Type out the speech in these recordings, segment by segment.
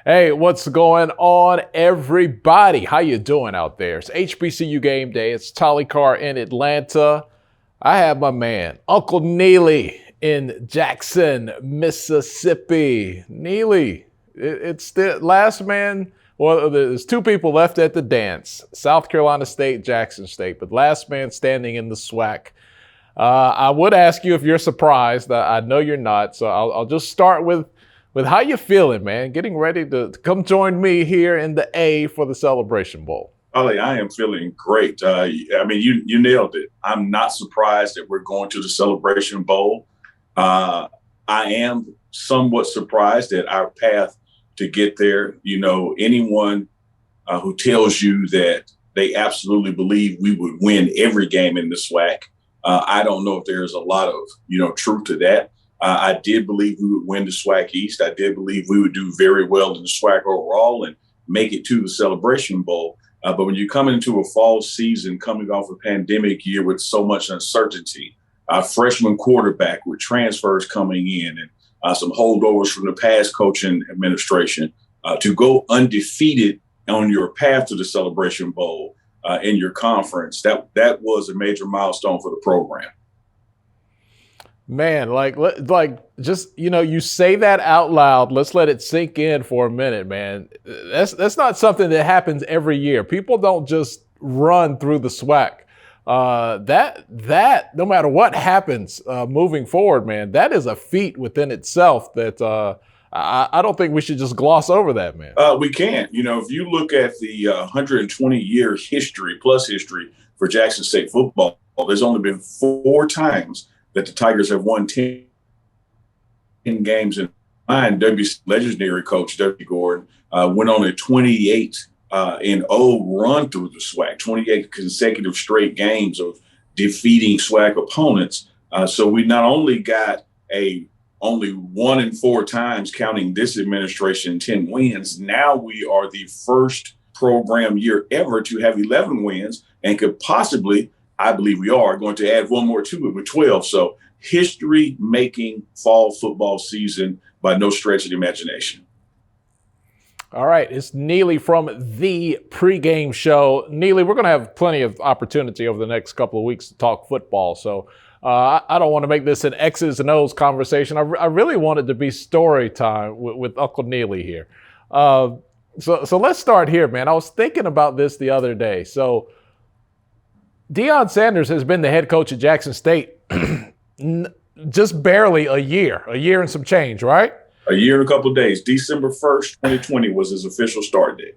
Hey, what's going on, everybody? How you doing out there? It's HBCU game day. It's Tolly Car in Atlanta. I have my man, Uncle Neely in Jackson, Mississippi. Neely, it's the last man. Well, there's two people left at the dance, South Carolina State, Jackson State, but last man standing in the SWAC. I would ask you if you're surprised. I know you're not, so I'll just start with how you feeling, man. Getting ready to come join me here in the A for the Celebration Bowl. Ollie, I am feeling great. You nailed it. I'm not surprised that we're going to the Celebration Bowl. I am somewhat surprised at our path to get there. You know, anyone who tells you that they absolutely believe we would win every game in the SWAC, I don't know if there's a lot of, truth to that. I did believe we would win the SWAC East. I did believe we would do very well in the SWAC overall and make it to the Celebration Bowl. But when you come into a fall season coming off a pandemic year with so much uncertainty, a freshman quarterback with transfers coming in and some holdovers from the past coaching administration, to go undefeated on your path to the Celebration Bowl in your conference, that was a major milestone for the program. Man, just, you say that out loud. Let's let it sink in for a minute, man. That's not something that happens every year. People don't just run through the SWAC. That no matter what happens moving forward, man, that is a feat within itself that I don't think we should just gloss over that, man. We can't. If you look at the 120-year history for Jackson State football, there's only been 4 times that the Tigers have won 10 games in line. Legendary coach W. Gordon went on a 28-0 run through the SWAC, 28 consecutive straight games of defeating SWAC opponents. So we not only got only 1 in 4 times, counting this administration, 10 wins. Now we are the first program year ever to have 11 wins and could possibly, I believe we are, going to add 1 more to it with 12. So history-making fall football season by no stretch of the imagination. All right, it's Neely from Thee Pregame Show. Neely, we're going to have plenty of opportunity over the next couple of weeks to talk football. So I don't want to make this an X's and O's conversation. I really want it to be story time with Uncle Neely here. So let's start here, man. I was thinking about this the other day. So Deion Sanders has been the head coach at Jackson State just barely a year and some change, right? A year and a couple of days. December 1st, 2020 was his official start date.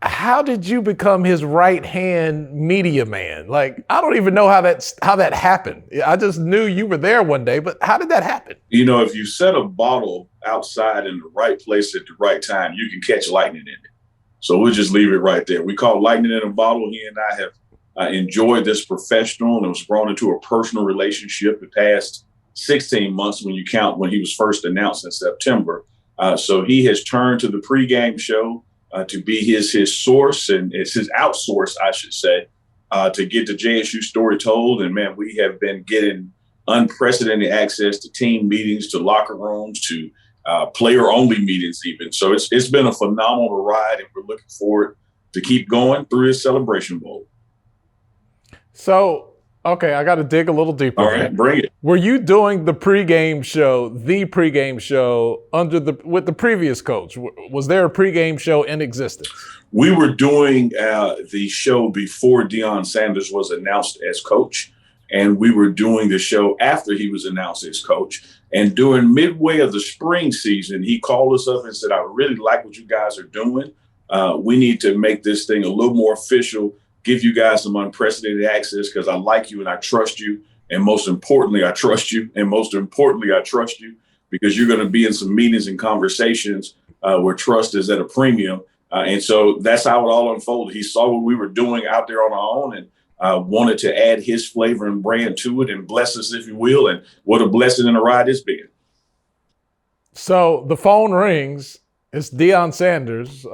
How did you become his right-hand media man? Like, I don't even know how that happened. I just knew you were there one day, but how did that happen? If you set a bottle outside in the right place at the right time, you can catch lightning in it. So we'll just leave it right there. We call lightning in a bottle. He and I have enjoyed this professional, and it was grown into a personal relationship the past 16 months when you count when he was first announced in September. So he has turned to the pregame show to be his source, and it's his outsource, I should say, to get the JSU story told. And man, we have been getting unprecedented access to team meetings, to locker rooms, to player-only meetings even. So it's been a phenomenal ride, and we're looking forward to keep going through his Celebration Bowl. So, okay, I got to dig a little deeper. All right, bring it. Were you doing the pregame show, with the previous coach? Was there a pregame show in existence? We were doing the show before Deion Sanders was announced as coach, and we were doing the show after he was announced as coach. And during midway of the spring season, he called us up and said, I really like what you guys are doing. We need to make this thing a little more official, give you guys some unprecedented access because I like you and I trust you. And most importantly, I trust you. And most importantly, I trust you because you're going to be in some meetings and conversations where trust is at a premium. And so that's how it all unfolded. He saw what we were doing out there on our own and wanted to add his flavor and brand to it and bless us, if you will. And what a blessing and a ride it's been. So the phone rings. It's Deion Sanders.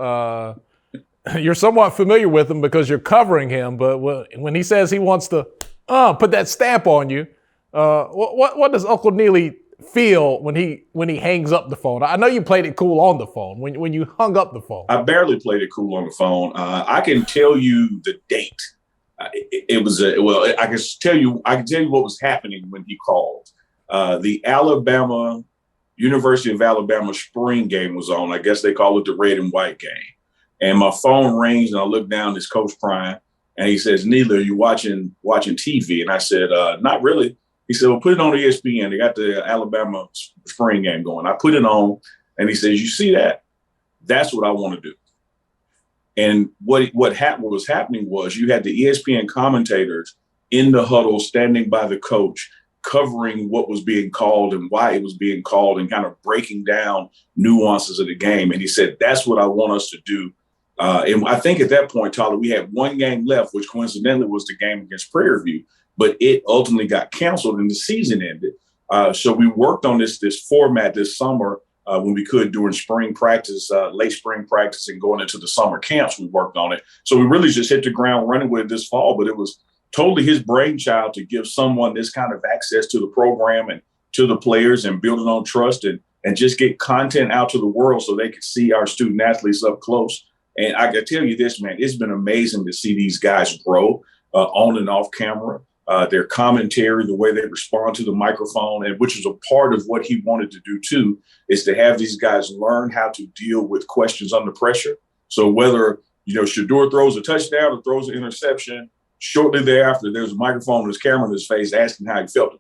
You're somewhat familiar with him because you're covering him, but when he says he wants to put that stamp on you, what does Uncle Neely feel when he hangs up the phone? I know you played it cool on the phone. When you hung up the phone, I barely played it cool on the phone. I can tell you the date. It was I can tell you what was happening when he called. The University of Alabama spring game was on. I guess they call it the red and white game. And my phone rings, and I look down. It's Coach Prime, and he says, "Neely, are you watching TV?" And I said, "Not really." He said, "Well, put it on ESPN. They got the Alabama spring game going." I put it on, and he says, "You see that? That's what I want to do." And what was happening was you had the ESPN commentators in the huddle, standing by the coach, covering what was being called and why it was being called, and kind of breaking down nuances of the game. And he said, "That's what I want us to do." And I think at that point, Tyler, we had one game left, which coincidentally was the game against Prairie View, but it ultimately got canceled and the season ended. So we worked on this format this summer when we could during spring practice, late spring practice, and going into the summer camps. We worked on it. So we really just hit the ground running with it this fall, but it was totally his brainchild to give someone this kind of access to the program and to the players, and building on trust, and just get content out to the world so they could see our student athletes up close. And I can tell you this, man, it's been amazing to see these guys grow on and off camera. Their commentary, the way they respond to the microphone, and which is a part of what he wanted to do too, is to have these guys learn how to deal with questions under pressure. So whether, Shedeur throws a touchdown or throws an interception, shortly thereafter, there's a microphone and his camera in his face asking how he felt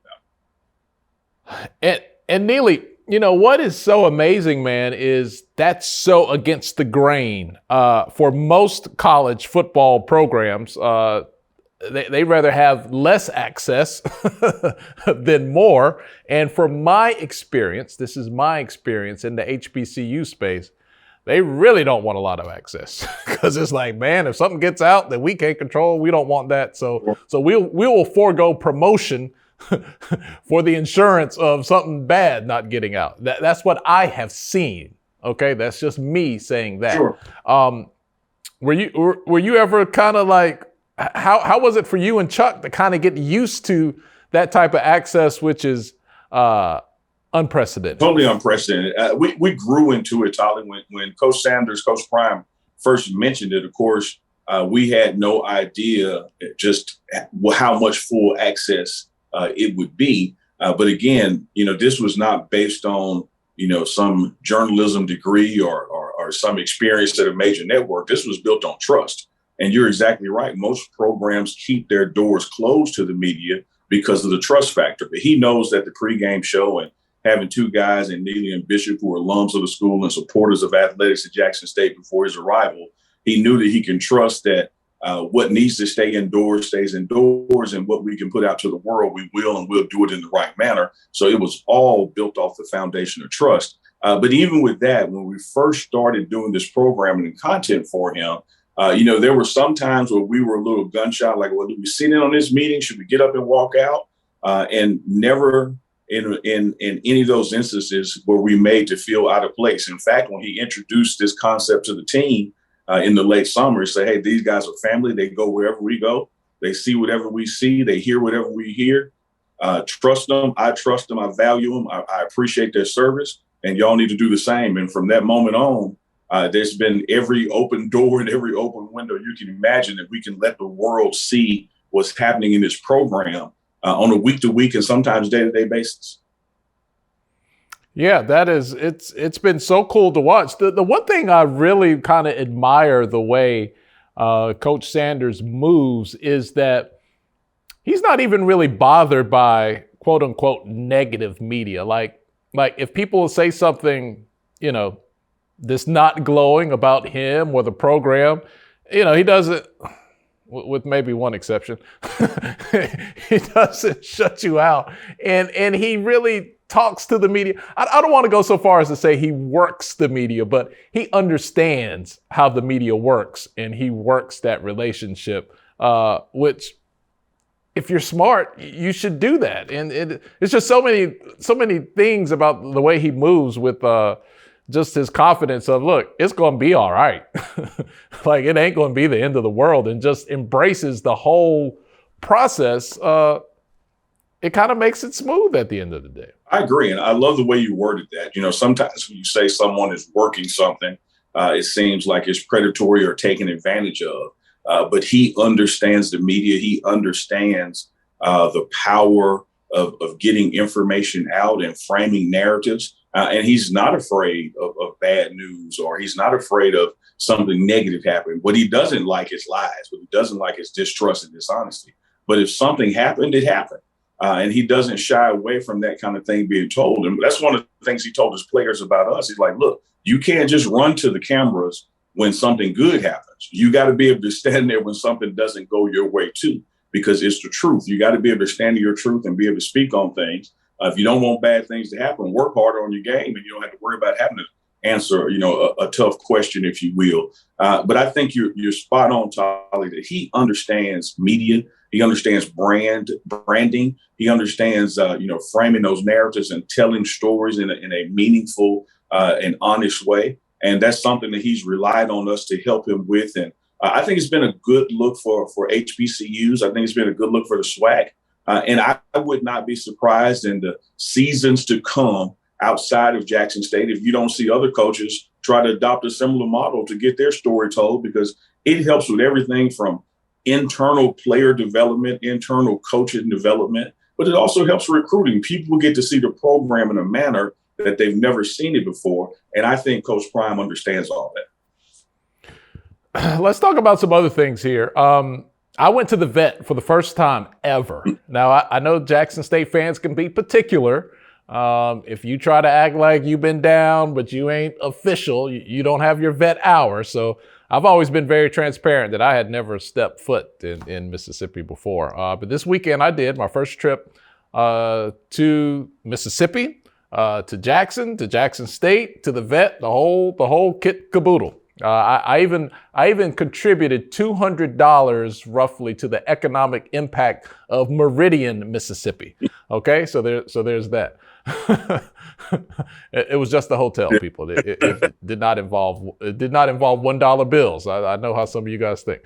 about it. And Neely, what is so amazing, man, is that's so against the grain. For most college football programs, they rather have less access than more. And from my experience, this is my experience in the HBCU space, they really don't want a lot of access, because it's like, man, if something gets out that we can't control, we don't want that. So we will forego promotion for the insurance of something bad not getting out. That's what I have seen. Okay, that's just me saying that. Sure. Were you ever kind of like, how was it for you and Chuck to kind of get used to that type of access, which is unprecedented? Totally unprecedented. We grew into it, Tyler, when Coach Sanders, Coach Prime first mentioned it. Of course, we had no idea just how much full access it would be. But again, this was not based on, some journalism degree or some experience at a major network. This was built on trust. And you're exactly right. Most programs keep their doors closed to the media because of the trust factor. But he knows that the pregame show, and having two guys in Neely and Bishop who are alums of the school and supporters of athletics at Jackson State before his arrival, he knew that he can trust that what needs to stay indoors stays indoors, and what we can put out to the world, we will, and we'll do it in the right manner. So it was all built off the foundation of trust. But even with that, when we first started doing this programming and content for him, there were some times where we were a little gun shy, like, well, do we sit in on this meeting? Should we get up and walk out? And never in any of those instances were we made to feel out of place. In fact, when he introduced this concept to the team in the late summer, he said, hey, these guys are family. They go wherever we go. They see whatever we see. They hear whatever we hear. Trust them. I trust them. I value them. I appreciate their service. And y'all need to do the same. And from that moment on, there's been every open door and every open window you can imagine that we can let the world see what's happening in this program on a week-to-week and sometimes day-to-day basis. Yeah, it's been so cool to watch. The one thing I really kind of admire the way Coach Sanders moves is that he's not even really bothered by quote unquote negative media. Like if people say something, that's not glowing about him or the program, he doesn't, with maybe one exception, he doesn't shut you out. And he really talks to the media. I don't want to go so far as to say he works the media, but he understands how the media works, and he works that relationship, which, if you're smart, you should do that. And it's just so many things about the way he moves with just his confidence of, look, it's going to be all right. Like, it ain't going to be the end of the world, and just embraces the whole process. It kind of makes it smooth at the end of the day. I agree. And I love the way you worded that. Sometimes when you say someone is working something, it seems like it's predatory or taken advantage of. But he understands the media. He understands the power of getting information out and framing narratives. And he's not afraid of bad news, or he's not afraid of something negative happening. What he doesn't like is lies. What he doesn't like is distrust and dishonesty. But if something happened, it happened. And he doesn't shy away from that kind of thing being told. And that's one of the things he told his players about us. He's like, look, you can't just run to the cameras when something good happens. You got to be able to stand there when something doesn't go your way too, because it's the truth. You got to be able to stand in your truth and be able to speak on things. If you don't want bad things to happen, work harder on your game, and you don't have to worry about having to answer, a tough question, if you will. But I think you're spot on, Tolly, that he understands media. He understands branding. He understands, framing those narratives and telling stories in a meaningful and honest way. And that's something that he's relied on us to help him with. And I think it's been a good look for HBCUs. I think it's been a good look for the SWAC. And I would not be surprised in the seasons to come outside of Jackson State if you don't see other coaches try to adopt a similar model to get their story told, because it helps with everything from internal player development, internal coaching development, but it also helps recruiting. People get to see the program in a manner that they've never seen it before. And I think Coach Prime understands all that. Let's talk about some other things here. I went to the Vet for the first time ever. Now, I know Jackson State fans can be particular. If you try to act like you've been down, but you ain't official, you don't have your vet hour. So I've always been very transparent that I had never stepped foot in Mississippi before. But this weekend I did my first trip to Mississippi, to Jackson State, to the Vet, the whole kit caboodle. I even contributed $200 roughly to the economic impact of Meridian, Mississippi. Okay, so there's that. It was just the hotel, people. It did not involve $1 bills. I know how some of you guys think.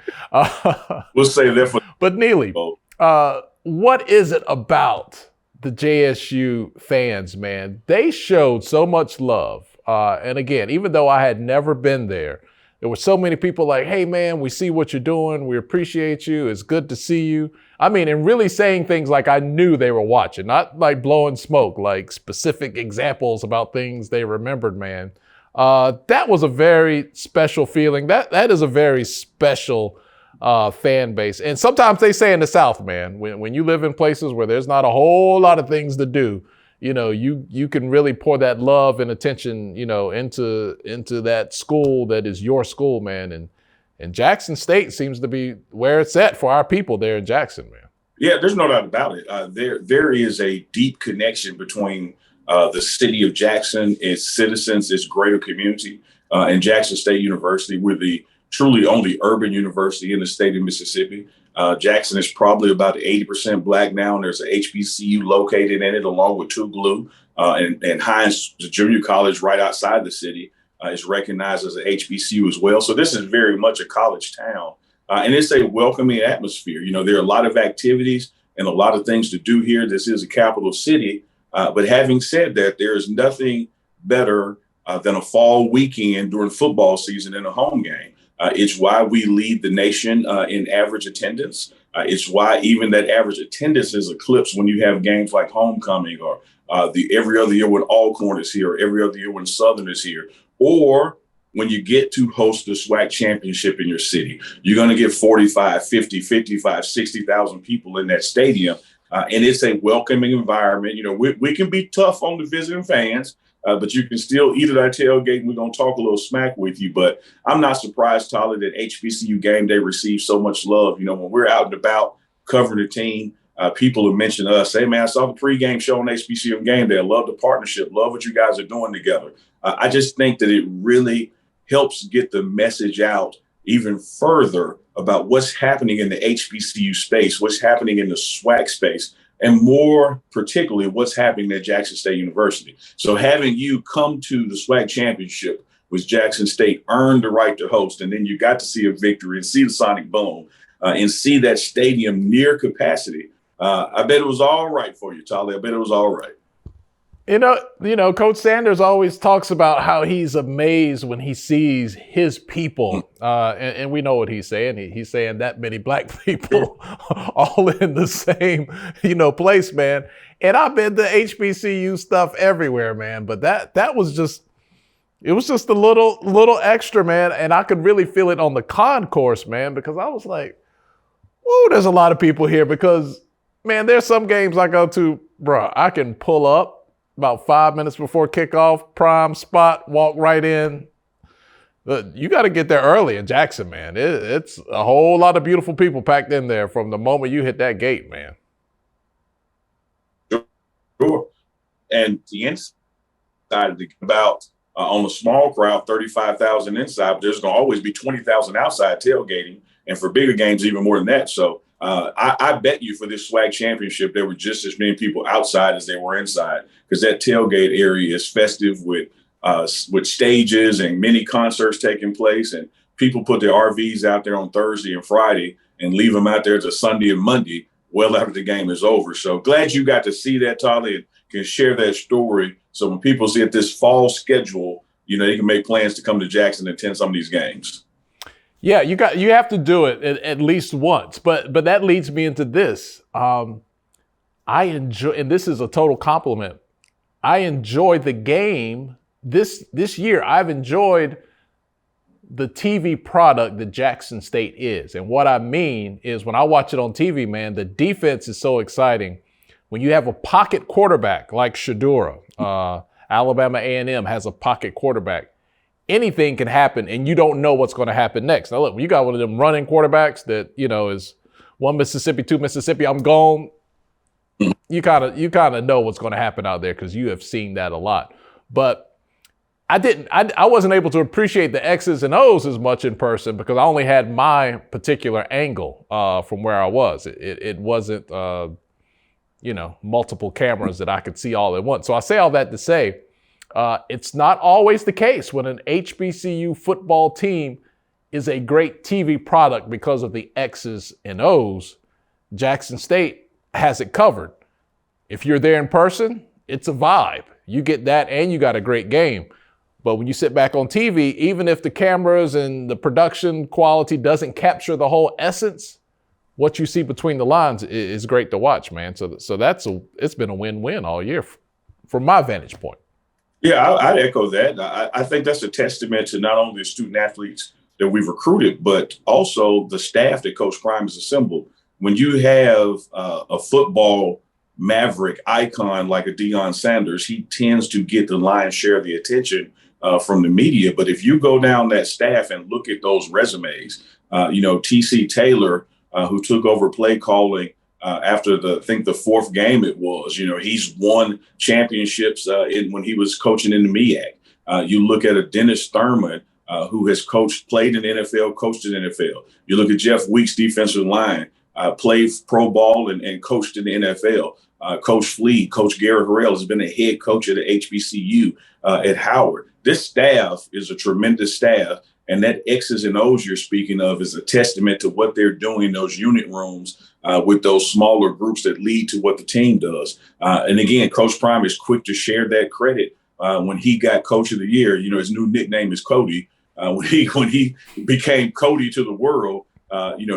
We'll save that for. But Neely, what is it about the JSU fans, man? They showed so much love. And again, even though I had never been there were so many people like, hey, man, we see what you're doing. We appreciate you. It's good to see you. I mean, and really saying things like I knew they were watching, not like blowing smoke, like specific examples about things they remembered, man. That was a very special feeling. That is a very special fan base. And sometimes they say in the South, man, when you live in places where there's not a whole lot of things to do, you can really pour that love and attention, into that school that is your school, man. And Jackson State seems to be where it's at for our people there in Jackson, man. Yeah, there's no doubt about it. There is a deep connection between the city of Jackson, its citizens, its greater community, and Jackson State University. We're the truly only urban university in the state of Mississippi. Jackson is probably about 80% Black now, and there's a HBCU located in it, along with Tougaloo, and Hines Junior College right outside the city is recognized as a HBCU as well. So this is very much a college town, and it's a welcoming atmosphere. There are a lot of activities and a lot of things to do here. This is a capital city, but having said that, there is nothing better than a fall weekend during football season and a home game. It's why we lead the nation in average attendance. It's why even that average attendance is eclipsed when you have games like homecoming, or the every other year when Alcorn is here, or every other year when Southern is here, or when you get to host the SWAC championship in your city. You're going to get 45, 50, 55, 60,000 people in that stadium. And it's a welcoming environment. We can be tough on the visiting fans, but you can still eat at our tailgate, and we're going to talk a little smack with you. But I'm not surprised, Tyler, that HBCU Game Day receives so much love. When we're out and about covering the team, people have mentioned us. Hey, man, I saw the pregame show on HBCU Game Day. I love the partnership. Love what you guys are doing together. I just think that it really helps get the message out even further about what's happening in the HBCU space, what's happening in the SWAC space, and more particularly what's happening at Jackson State University. So having you come to the SWAC championship with Jackson State, earned the right to host, and then you got to see a victory and see the Sonic Boom and see that stadium near capacity. I bet it was all right for you, Tolly. I bet it was all right. Coach Sanders always talks about how he's amazed when he sees his people, and we know what he's saying. He's saying that many black people all in the same, place, man. And I've been to HBCU stuff everywhere, man. But that was just, it was just a little extra, man. And I could really feel it on the concourse, man, because I was like, whoa, there's a lot of people here. Because, man, there's some games I go to, bro, I can pull up about 5 minutes before kickoff, prime spot, walk right in. You got to get there early in Jackson, man. It's a whole lot of beautiful people packed in there from the moment you hit that gate, man. Sure. And the inside about on the small crowd, 35,000 inside, but there's going to always be 20,000 outside tailgating. And for bigger games, even more than that. So I bet you for this swag championship, there were just as many people outside as there were inside, because that tailgate area is festive with stages and many concerts taking place. And people put their RVs out there on Thursday and Friday and leave them out there to Sunday and Monday well after the game is over. So glad you got to see that, Tolly, and can share that story. So when people see this fall schedule, they can make plans to come to Jackson and attend some of these games. Yeah, you have to do it at least once. But that leads me into this. I enjoy, and this is a total compliment, I enjoyed the game this year. I've enjoyed the TV product that Jackson State is. And what I mean is, when I watch it on TV, man, the defense is so exciting. When you have a pocket quarterback like Shadura, Alabama A&M has a pocket quarterback. Anything can happen, and you don't know what's going to happen next. Now, look, when you got one of them running quarterbacks that, is one Mississippi, two Mississippi, I'm gone. You kind of know what's going to happen out there because you have seen that a lot. But I wasn't able to appreciate the X's and O's as much in person because I only had my particular angle from where I was. It wasn't, multiple cameras that I could see all at once. So I say all that to say, it's not always the case when an HBCU football team is a great TV product because of the X's and O's. Jackson State has it covered. If you're there in person, it's a vibe. You get that and you got a great game. But when you sit back on TV, even if the cameras and the production quality doesn't capture the whole essence, what you see between the lines is great to watch, man. So it's been a win-win all year from my vantage point. Yeah, I'd echo that. I think that's a testament to not only the student athletes that we've recruited, but also the staff that Coach Prime has assembled. When you have a football maverick icon like a Deion Sanders, he tends to get the lion's share of the attention from the media. But if you go down that staff and look at those resumes, T.C. Taylor, who took over play calling after the fourth game it was, he's won championships when he was coaching in the MEAC. You look at a Dennis Thurman, who has played in the NFL, coached in the NFL. You look at Jeff Weeks, defensive line, played pro ball and coached in the NFL. Coach Flea, Coach Garrett Harrell has been a head coach at the HBCU at Howard. This staff is a tremendous staff. And that X's and O's you're speaking of is a testament to what they're doing in those unit rooms with those smaller groups that lead to what the team does. And again, Coach Prime is quick to share that credit. When he got Coach of the Year, his new nickname is Cody. When he became Cody to the world,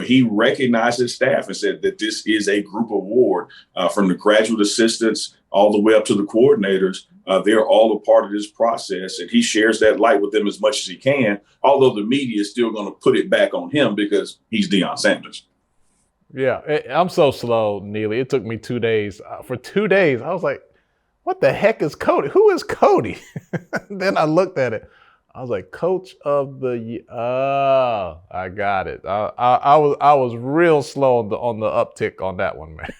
he recognized his staff and said that this is a group award from the graduate assistants all the way up to the coordinators. They're all a part of this process, and he shares that light with them as much as he can, although the media is still going to put it back on him because he's Deion Sanders. Yeah, I'm so slow, Neely. It took me 2 days. For 2 days, I was like, what the heck is Cody? Who is Cody? Then I looked at it. I was like, Coach of the Year. Oh, I got it. I was real slow on the uptick on that one, man.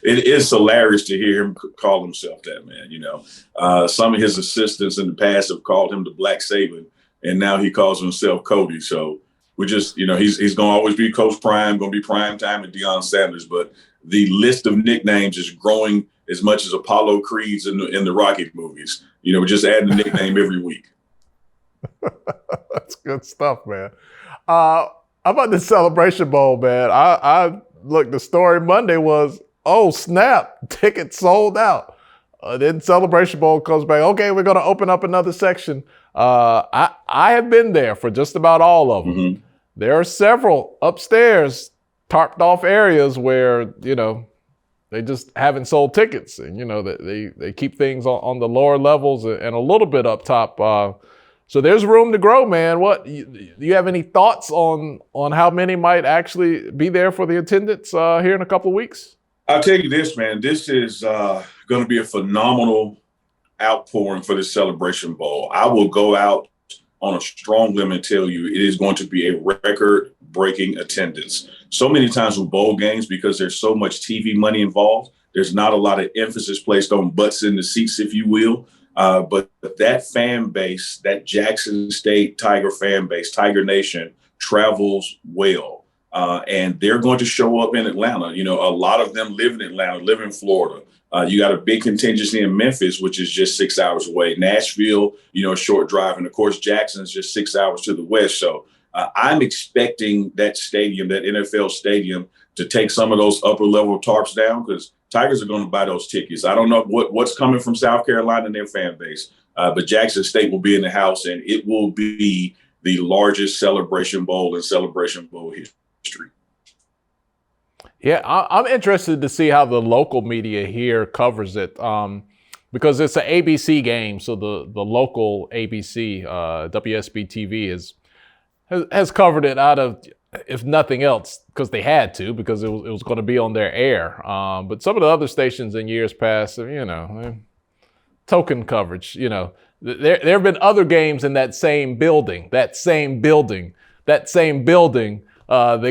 It is hilarious to hear him call himself that, man. Some of his assistants in the past have called him the Black Saban, and now he calls himself Cody. So we just, he's going to always be Coach Prime, going to be Prime Time and Deion Sanders. But the list of nicknames is growing as much as Apollo Creed's in the Rocky movies. We're just adding a nickname every week. That's good stuff, man. How about the Celebration Bowl, man? I look, the story Monday was, oh, snap, tickets sold out. Then Celebration Bowl comes back. Okay, we're going to open up another section. I have been there for just about all of them. Mm-hmm. There are several upstairs tarped off areas where, they just haven't sold tickets. And, they keep things on the lower levels and a little bit up top. So there's room to grow, man. Do you have any thoughts on how many might actually be there for the attendance here in a couple of weeks? I'll tell you this, man. This is going to be a phenomenal outpouring for the Celebration Bowl. I will go out on a strong limb and tell you it is going to be a record-breaking attendance. So many times with bowl games, because there's so much TV money involved, there's not a lot of emphasis placed on butts in the seats, if you will. But that fan base, that Jackson State Tiger fan base, Tiger Nation, travels well. And they're going to show up in Atlanta. A lot of them live in Atlanta, live in Florida. You got a big contingency in Memphis, which is just 6 hours away. Nashville, a short drive. And, of course, Jackson's just 6 hours to the west. So I'm expecting that stadium, that NFL stadium, to take some of those upper-level tarps down because Tigers are going to buy those tickets. I don't know what's coming from South Carolina and their fan base, but Jackson State will be in the house, and it will be the largest Celebration Bowl in Celebration Bowl history. Yeah, I'm interested to see how the local media here covers it because it's an ABC game. So the local ABC, WSB TV, has covered it out of, if nothing else, because they had to, because it was going to be on their air. But some of the other stations in years past, token coverage. There have been other games in that same building. They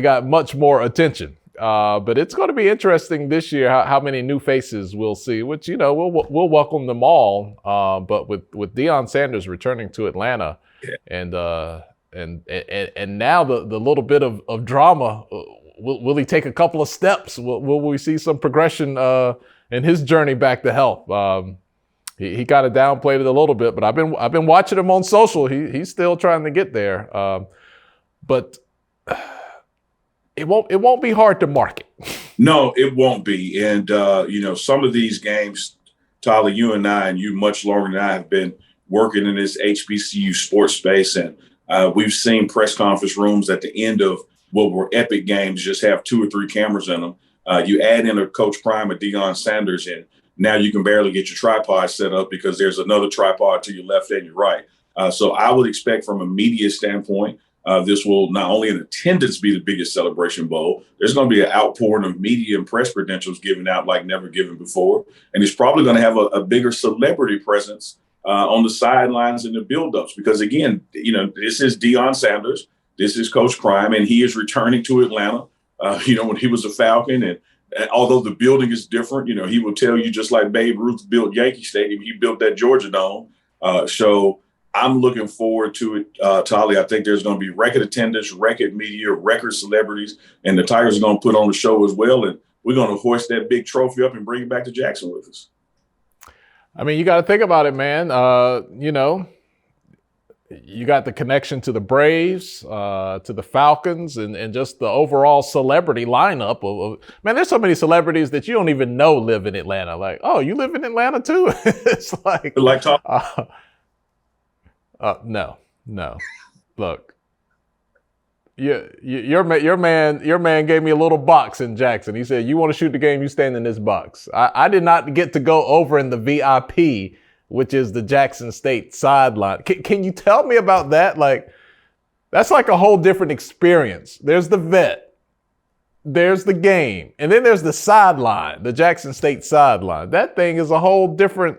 got much more attention. But it's going to be interesting this year how many new faces we'll see, which, we'll welcome them all. But with Deion Sanders returning to Atlanta and now the little bit of drama, will he take a couple of steps? Will we see some progression in his journey back to health? He kind of downplayed it a little bit, but I've been watching him on social. He's still trying to get there. But it won't be hard to market. No, it won't be. And some of these games, Tyler, you and I, and you much longer than I, have been working in this HBCU sports space, and we've seen press conference rooms at the end of what were epic games just have 2 or 3 cameras in them. You add in a Coach Prime or Deion Sanders, and now you can barely get your tripod set up because there's another tripod to your left and your right. So I would expect from a media standpoint, this will not only in attendance be the biggest Celebration Bowl, there's going to be an outpouring of media and press credentials given out like never given before. And it's probably going to have a bigger celebrity presence on the sidelines and the buildups, because again, this is Deion Sanders, this is Coach Prime, and he is returning to Atlanta. When he was a Falcon, and although the building is different, he will tell you just like Babe Ruth built Yankee Stadium, he built that Georgia Dome. So I'm looking forward to it, Tolly. I think there's going to be record attendance, record media, record celebrities, and the Tigers are going to put on the show as well. And we're going to hoist that big trophy up and bring it back to Jackson with us. I mean, you got to think about it, man. You got the connection to the Braves, to the Falcons, and just the overall celebrity lineup of man, there's so many celebrities that you don't even know live in Atlanta. Like, oh, you live in Atlanta too? It's like no. Look, your man gave me a little box in Jackson. He said, "You want to shoot the game? You stand in this box." I did not get to go over in the VIP, which is the Jackson State sideline. Can you tell me about that? Like, that's like a whole different experience. There's the vet, there's the game, and then there's the sideline, the Jackson State sideline. That thing is a whole different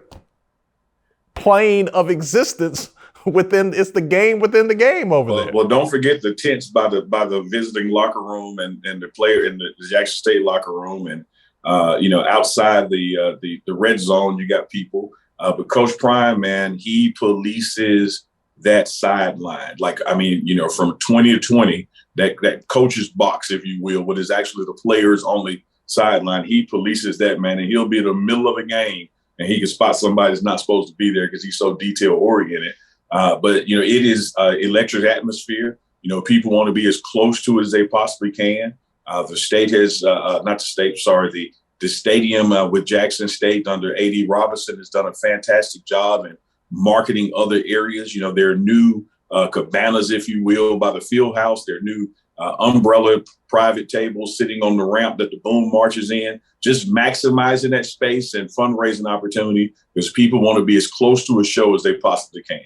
plane of existence. It's the game within the game over there. Well, don't forget the tents by the visiting locker room and the player in the Jackson State locker room, and outside the red zone you got people. But Coach Prime, man, he polices that sideline. From 20 to 20, that coach's box, if you will, what is actually the players only sideline. He polices that, man, and he'll be in the middle of a game and he can spot somebody that's not supposed to be there because he's so detail oriented. But it is electric atmosphere. People want to be as close to it as they possibly can. The state has, not the state, sorry, the The stadium with Jackson State under A.D. Robinson has done a fantastic job in marketing other areas. You know, there are new cabanas, if you will, by the field house. There are new umbrella private tables sitting on the ramp that the boom marches in, just maximizing that space and fundraising opportunity because people want to be as close to a show as they possibly can.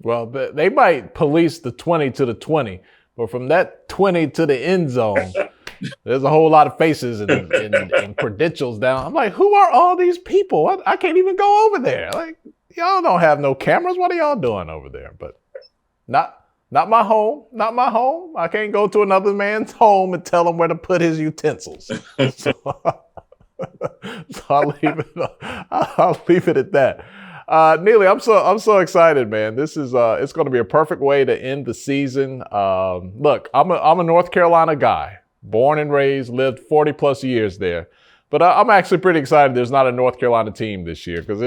Well, they might police the 20 to the 20, but from that 20 to the end zone, there's a whole lot of faces and credentials down. I'm like, who are all these people? I can't even go over there. Like, y'all don't have no cameras. What are y'all doing over there? But not my home. Not my home. I can't go to another man's home and tell him where to put his utensils. So I'll leave it at that. Neely, I'm so excited, man. This is it's going to be a perfect way to end the season. Look, I'm a North Carolina guy, born and raised, lived 40 plus years there. But I'm actually pretty excited there's not a North Carolina team this year because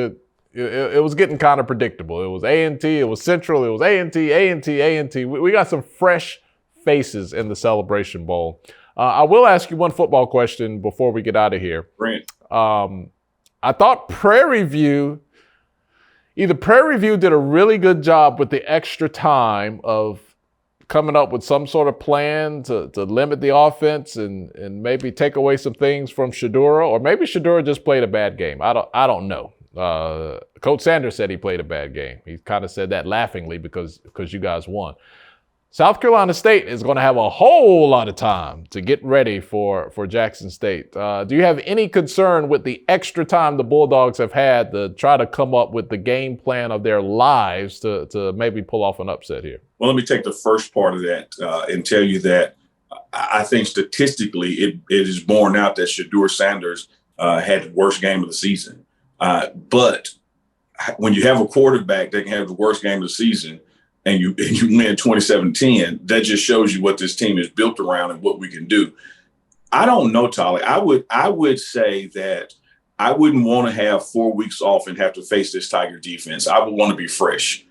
it was getting kind of predictable. It was A&T, it was Central, it was A&T, A&T, A&T. We got some fresh faces in the Celebration Bowl. I will ask you one football question before we get out of here. Right. I thought Prairie View did a really good job with the extra time of coming up with some sort of plan to limit the offense and maybe take away some things from Shedura, or maybe Shedura just played a bad game. I don't know. Coach Sanders said he played a bad game. He kind of said that laughingly because you guys won. South Carolina State is going to have a whole lot of time to get ready for Jackson State. Do you have any concern with the extra time the Bulldogs have had to try to come up with the game plan of their lives to maybe pull off an upset here? Well, let me take the first part of that and tell you that I think statistically it is borne out that Shedeur Sanders had the worst game of the season. But when you have a quarterback that can have the worst game of the season, and you win 27-10, that just shows you what this team is built around and what we can do. I don't know, Tolly. I would say that I wouldn't want to have 4 weeks off and have to face this Tiger defense. I would want to be fresh.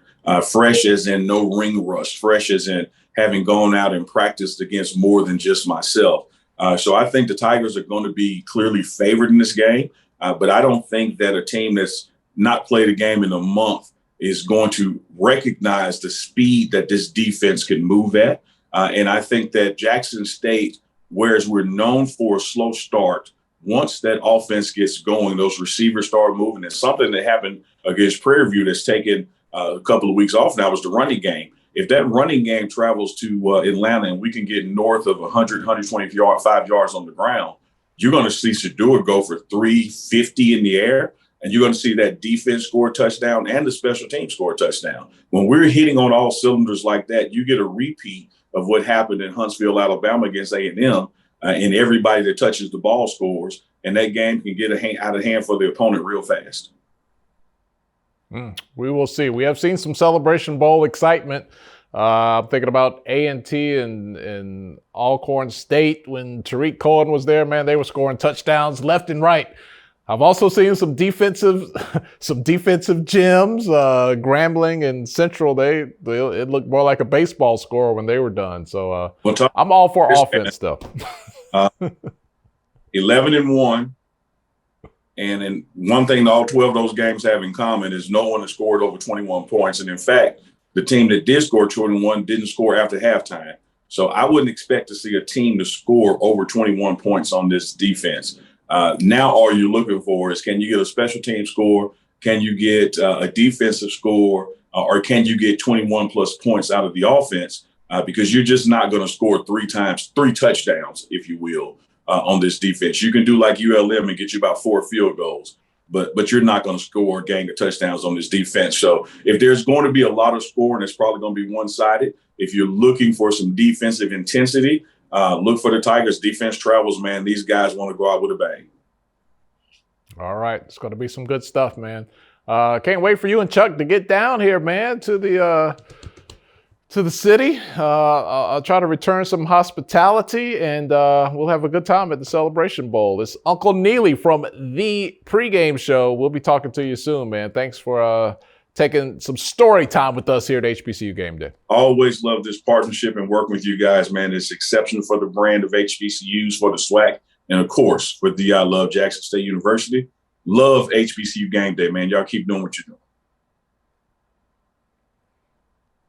Fresh as in no ring rust, fresh as in having gone out and practiced against more than just myself. So I think the Tigers are going to be clearly favored in this game, but I don't think that a team that's not played a game in a month is going to recognize the speed that this defense can move at. And I think that Jackson State, whereas we're known for a slow start, once that offense gets going, those receivers start moving. And something that happened against Prairie View that's taken a couple of weeks off now was the running game. If that running game travels to Atlanta and we can get north of 100, 125 yards on the ground, you're going to see Shedeur go for 350 in the air. And you're going to see that defense score a touchdown and the special team score a touchdown. When we're hitting on all cylinders like that, you get a repeat of what happened in Huntsville, Alabama against A&M, and everybody that touches the ball scores, and that game can get out of hand for the opponent real fast. We will see. We have seen some Celebration Bowl excitement. I'm thinking about A&T and Alcorn State when Tariq Cohen was there. Man, they were scoring touchdowns left and right. I've also seen some defensive gems. Grambling and Central, it looked more like a baseball score when they were done. So I'm all for offense, though. 11-1, and one thing all 12 of those games have in common is no one has scored over 21 points. And in fact, the team that did score 21 didn't score after halftime. So I wouldn't expect to see a team to score over 21 points on this defense. Now all you're looking for is, can you get a special team score? Can you get a defensive score? Or can you get 21 plus points out of the offense? Because you're just not going to score three touchdowns, if you will, on this defense. You can do like ULM and get you about 4 field goals, but you're not going to score a gang of touchdowns on this defense. So if there's going to be a lot of scoring, it's probably going to be one-sided. If you're looking for some defensive intensity, look for the Tigers. Defense travels, man. These guys want to go out with a bang. All right. It's going to be some good stuff, man. Can't wait for you and Chuck to get down here, man, to the city. I'll try to return some hospitality, and we'll have a good time at the Celebration Bowl. It's Uncle Neely from Thee Pregame Show. We'll be talking to you soon, man. Thanks for taking some story time with us here at HBCU Game Day. Always love this partnership and working with you guys, man. It's exceptional for the brand of HBCUs, for the SWAC, And of course, with I love Jackson State University. Love HBCU game day, man. Y'all keep doing what you're doing.